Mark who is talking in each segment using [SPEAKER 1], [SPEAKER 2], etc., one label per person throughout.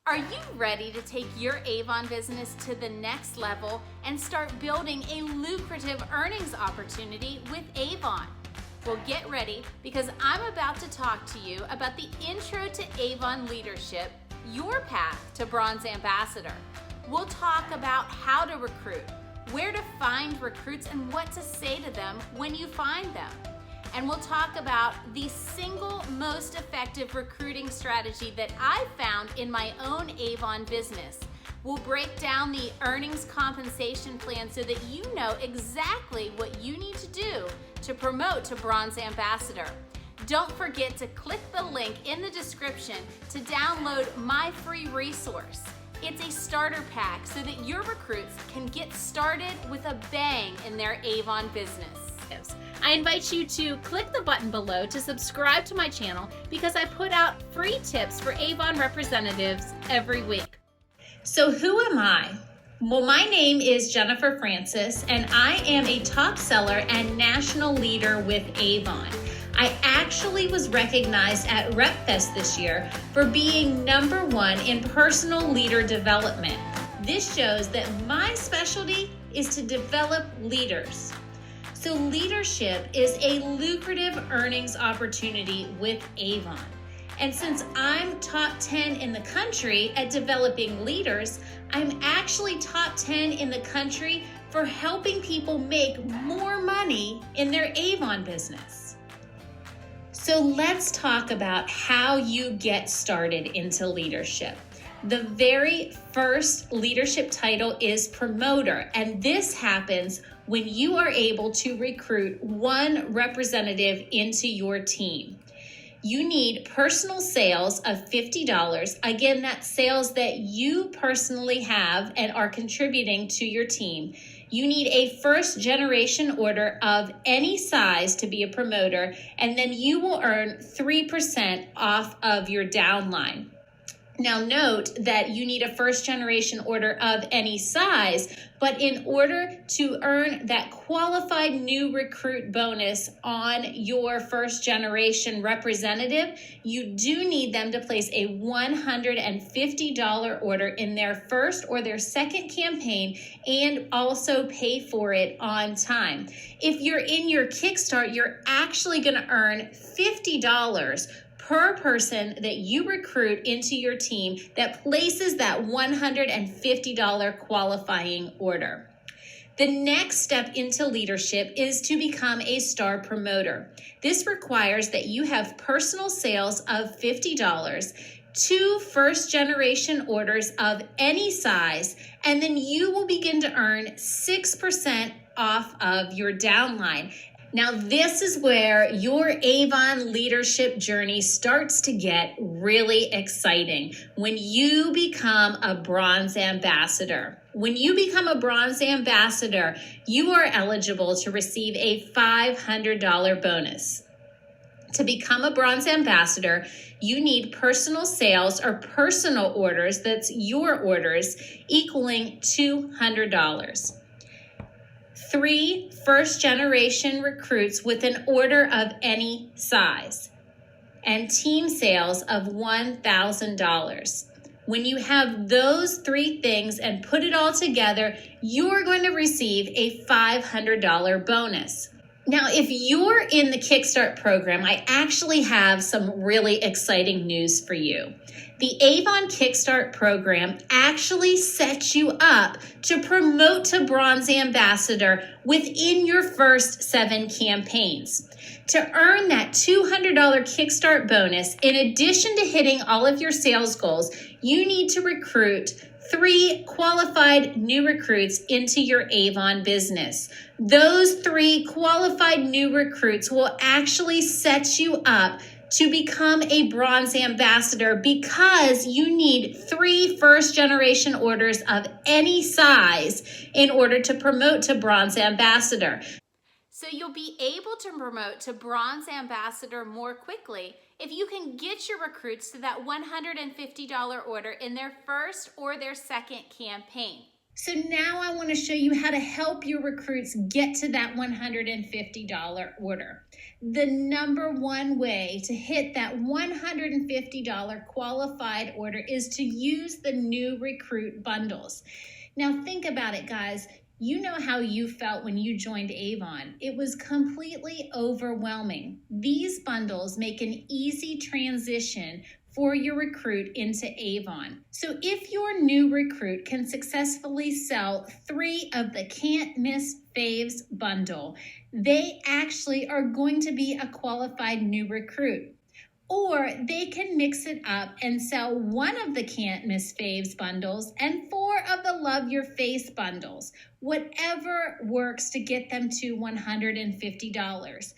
[SPEAKER 1] Are you ready to take your Avon business to the next level and start building a lucrative earnings opportunity with Avon? Well, get ready because I'm about to talk to you about the intro to Avon Leadership, your path to Bronze Ambassador. We'll talk about how to recruit, where to find recruits, and what to say to them when you find them. And we'll talk about the single most effective recruiting strategy that I found in my own Avon business. We'll break down the earnings compensation plan so that you know exactly what you need to do to promote to Bronze Ambassador. Don't forget to click the link in the description to download my free resource. It's a starter pack so that your recruits can get started with a bang in their Avon business. I invite you to click the button below to subscribe to my channel because I put out free tips for Avon representatives every week. So who am I? Well, my name is Jennifer Francis, and I am a top seller and national leader with Avon. I actually was recognized at RepFest this year for being #1 in personal leader development. This shows that my specialty is to develop leaders. So leadership is a lucrative earnings opportunity with Avon. And since I'm top 10 in the country at developing leaders, I'm actually top 10 in the country for helping people make more money in their Avon business. So let's talk about how you get started into leadership. The very first leadership title is promoter, and this happens when you are able to recruit one representative into your team. You need personal sales of $50. Again, that's sales that you personally have and are contributing to your team. You need a first generation order of any size to be a promoter, and then you will earn 3% off of your downline. Now note that you need a first generation order of any size, but in order to earn that qualified new recruit bonus on your first generation representative, you do need them to place a $150 order in their first or their second campaign and also pay for it on time. If you're in your Kickstart, you're actually going to earn $50 per person that you recruit into your team that places that $150 qualifying order. The next step into leadership is to become a star promoter. This requires that you have personal sales of $50, 2 first generation orders of any size, and then you will begin to earn 6% off of your downline. Now, this is where your Avon leadership journey starts to get really exciting when you become a Bronze Ambassador. When you become a Bronze Ambassador, you are eligible to receive a $500 bonus. To become a Bronze Ambassador, you need personal sales or personal orders, that's your orders, equaling $200. 3 first-generation recruits with an order of any size, and team sales of $1,000. When you have those 3 things and put it all together, you're going to receive a $500 bonus. Now, if you're in the Kickstart program, I actually have some really exciting news for you. The Avon Kickstart program actually sets you up to promote to Bronze Ambassador within your first 7 campaigns. To earn that $200 Kickstart bonus, in addition to hitting all of your sales goals, you need to recruit 3 qualified new recruits into your Avon business. Those 3 qualified new recruits will actually set you up to become a Bronze Ambassador because you need 3 first generation orders of any size in order to promote to Bronze Ambassador. So you'll be able to promote to Bronze Ambassador more quickly if you can get your recruits to that $150 order in their first or their second campaign. So now I want to show you how to help your recruits get to that $150 order. The number one way to hit that $150 qualified order is to use the new recruit bundles. Now think about it, guys. You know how you felt when you joined Avon. It was completely overwhelming. These bundles make an easy transition for your recruit into Avon. So if your new recruit can successfully sell 3 of the Can't Miss Faves bundle, they actually are going to be a qualified new recruit. Or they can mix it up and sell 1 of the Can't Miss Faves bundles and 4 of the Love Your Face bundles. Whatever works to get them to $150.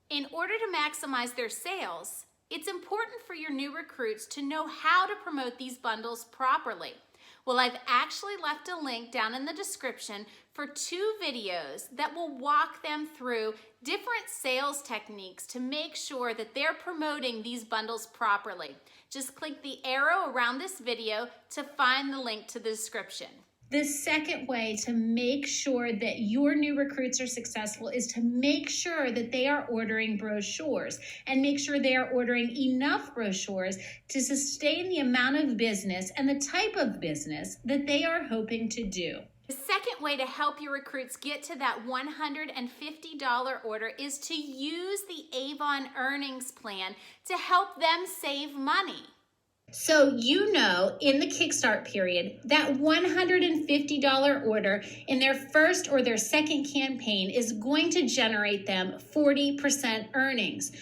[SPEAKER 1] In order to maximize their sales, it's important for your new recruits to know how to promote these bundles properly. Well, I've actually left a link down in the description for 2 videos that will walk them through different sales techniques to make sure that they're promoting these bundles properly. Just click the arrow around this video to find the link to the description. The second way to make sure that your new recruits are successful is to make sure that they are ordering brochures and make sure they are ordering enough brochures to sustain the amount of business and the type of business that they are hoping to do. The second way to help your recruits get to that $150 order is to use the Avon earnings plan to help them save money. So you know in the Kickstart period, that $150 order in their first or their second campaign is going to generate them 40% earnings.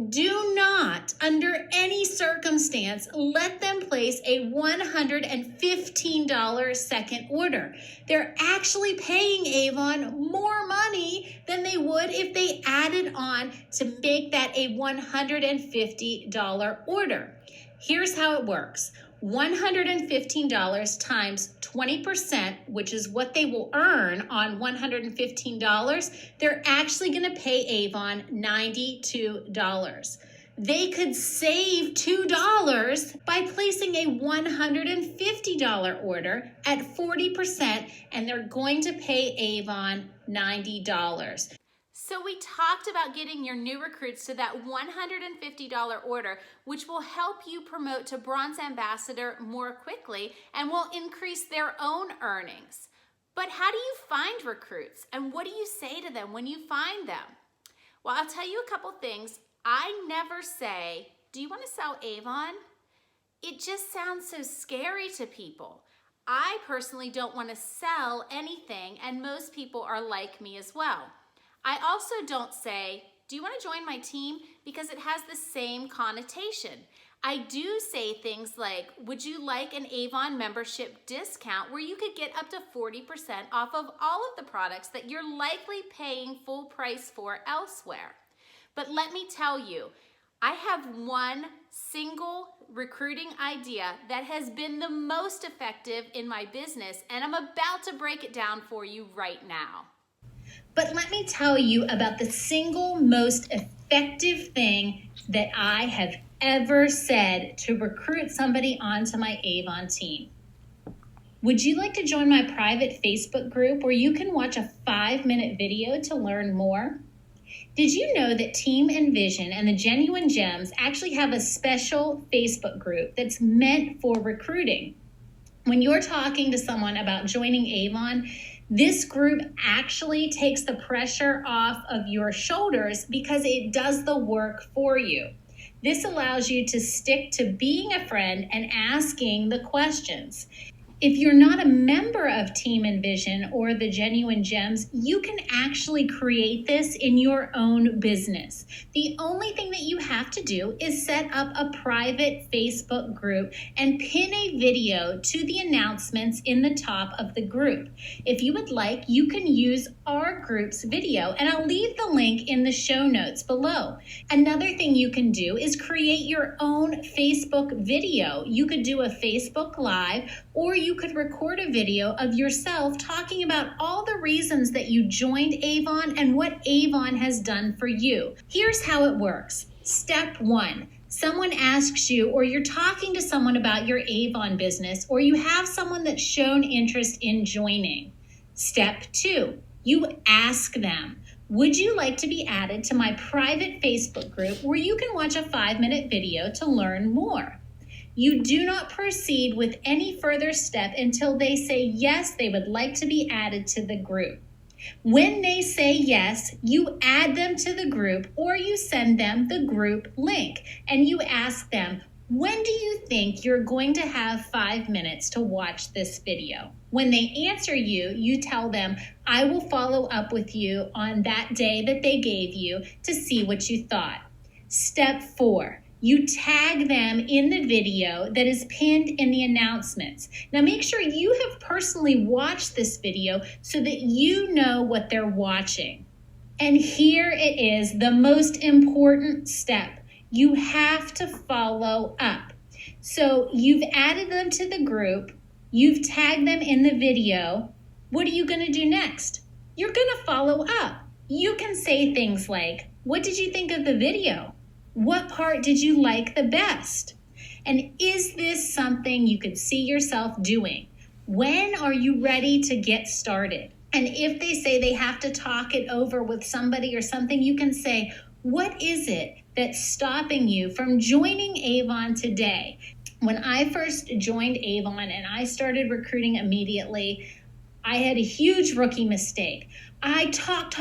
[SPEAKER 1] Do not, under any circumstance, let them place a $115 second order. They're actually paying Avon more money than they would if they added on to make that a $150 order. Here's how it works. $115 times 20%, which is what they will earn on $115, they're actually going to pay Avon $92. They could save $2 by placing a $150 order at 40%, and they're going to pay Avon $90. So we talked about getting your new recruits to that $150 order, which will help you promote to Bronze Ambassador more quickly and will increase their own earnings. But how do you find recruits, and what do you say to them when you find them? Well, I'll tell you a couple things. I never say, do you want to sell Avon? It just sounds so scary to people. I personally don't want to sell anything, and most people are like me as well. I also don't say, do you want to join my team? Because it has the same connotation. I do say things like, would you like an Avon membership discount where you could get up to 40% off of all of the products that you're likely paying full price for elsewhere? But let me tell you, I have one single recruiting idea that has been the most effective in my business, and I'm about to break it down for you right now. But let me tell you about the single most effective thing that I have ever said to recruit somebody onto my Avon team. Would you like to join my private Facebook group where you can watch a 5-minute video to learn more? Did you know that Team Envision and the Genuine Gems actually have a special Facebook group that's meant for recruiting? When you're talking to someone about joining Avon, this group actually takes the pressure off of your shoulders because it does the work for you. This allows you to stick to being a friend and asking the questions. If you're not a member of Team Envision or the Genuine Gems, you can actually create this in your own business. The only thing that you have to do is set up a private Facebook group and pin a video to the announcements in the top of the group. If you would like, you can use our group's video, and I'll leave the link in the show notes below. Another thing you can do is create your own Facebook video. You could do a Facebook Live, or you could record a video of yourself talking about all the reasons that you joined Avon and what Avon has done for you. Here's how it works. Step 1, someone asks you, or you're talking to someone about your Avon business, or you have someone that's shown interest in joining. Step 2, you ask them, would you like to be added to my private Facebook group where you can watch a 5-minute video to learn more? You do not proceed with any further step until they say yes, they would like to be added to the group. When they say yes, you add them to the group or you send them the group link and you ask them, when do you think you're going to have 5 minutes to watch this video? When they answer you, you tell them, I will follow up with you on that day that they gave you to see what you thought. Step 4. You tag them in the video that is pinned in the announcements. Now make sure you have personally watched this video so that you know what they're watching. And here it is, the most important step. You have to follow up. So you've added them to the group, you've tagged them in the video. What are you going to do next? You're going to follow up. You can say things like, what did you think of the video? What part did you like the best? And is this something you could see yourself doing? When are you ready to get started? And if they say they have to talk it over with somebody or something, you can say, what is it that's stopping you from joining Avon today? When I first joined Avon and I started recruiting immediately, I had a huge rookie mistake. I talked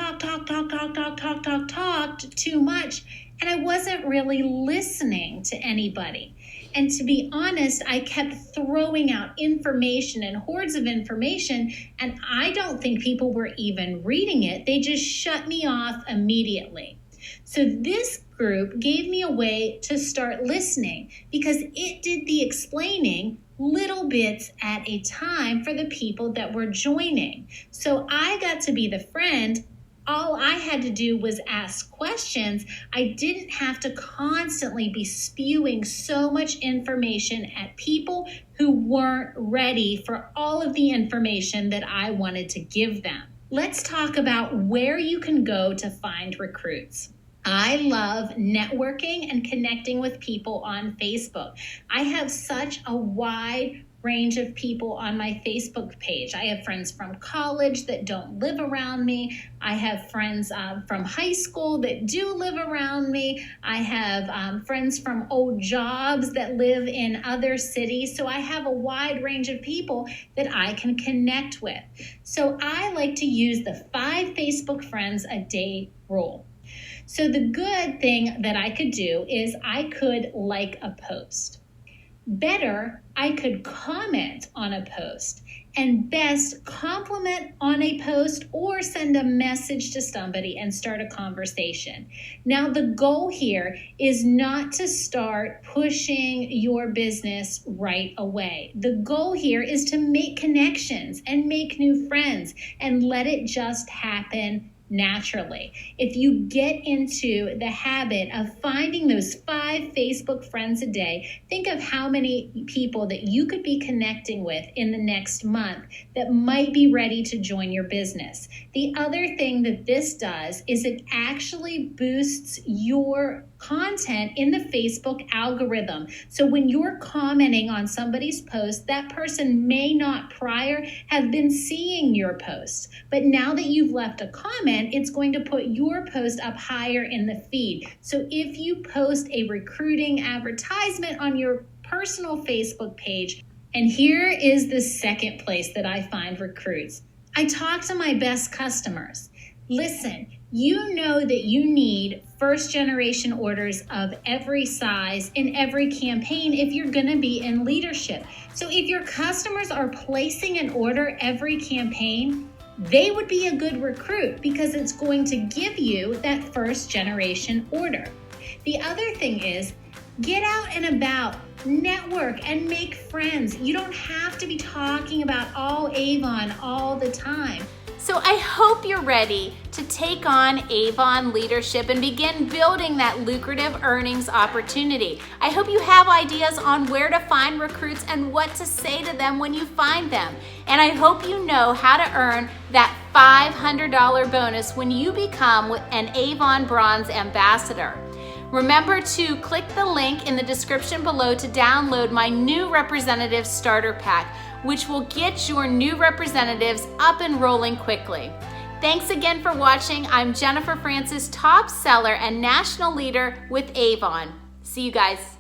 [SPEAKER 1] too much, and I wasn't really listening to anybody. And to be honest, I kept throwing out information and hordes of information, and I don't think people were even reading it. They just shut me off immediately. So this group gave me a way to start listening because it did the explaining little bits at a time for the people that were joining. So I got to be the friend. All I had to do was ask questions. I didn't have to constantly be spewing so much information at people who weren't ready for all of the information that I wanted to give them. Let's talk about where you can go to find recruits. I love networking and connecting with people on Facebook. I have such a wide range of people on my Facebook page. I have friends from college that don't live around me. I have friends from high school that do live around me. I have friends from old jobs that live in other cities. So I have a wide range of people that I can connect with. So I like to use the 5 Facebook friends a day rule. So the good thing that I could do is I could like a post. Better, I could comment on a post. And best, compliment on a post or send a message to somebody and start a conversation. Now, the goal here is not to start pushing your business right away. The goal here is to make connections and make new friends and let it just happen naturally. If you get into the habit of finding those 5 Facebook friends a day, think of how many people that you could be connecting with in the next month that might be ready to join your business. The other thing that this does is it actually boosts your content in the Facebook algorithm. So when you're commenting on somebody's post, that person may not prior have been seeing your posts. But now that you've left a comment, it's going to put your post up higher in the feed. So if you post a recruiting advertisement on your personal Facebook page, and here is the second place that I find recruits. I talk to my best customers. Listen, you know that you need first generation orders of every size in every campaign if you're going to be in leadership. So if your customers are placing an order every campaign, they would be a good recruit because it's going to give you that first generation order. The other thing is, get out and about, network and make friends. You don't have to be talking about all Avon all the time. So I hope you're ready to take on Avon Leadership and begin building that lucrative earnings opportunity. I hope you have ideas on where to find recruits and what to say to them when you find them. And I hope you know how to earn that $500 bonus when you become an Avon Bronze Ambassador. Remember to click the link in the description below to download my new representative starter pack, which will get your new representatives up and rolling quickly. Thanks again for watching. I'm Jennifer Francis, top seller and national leader with Avon. See you guys.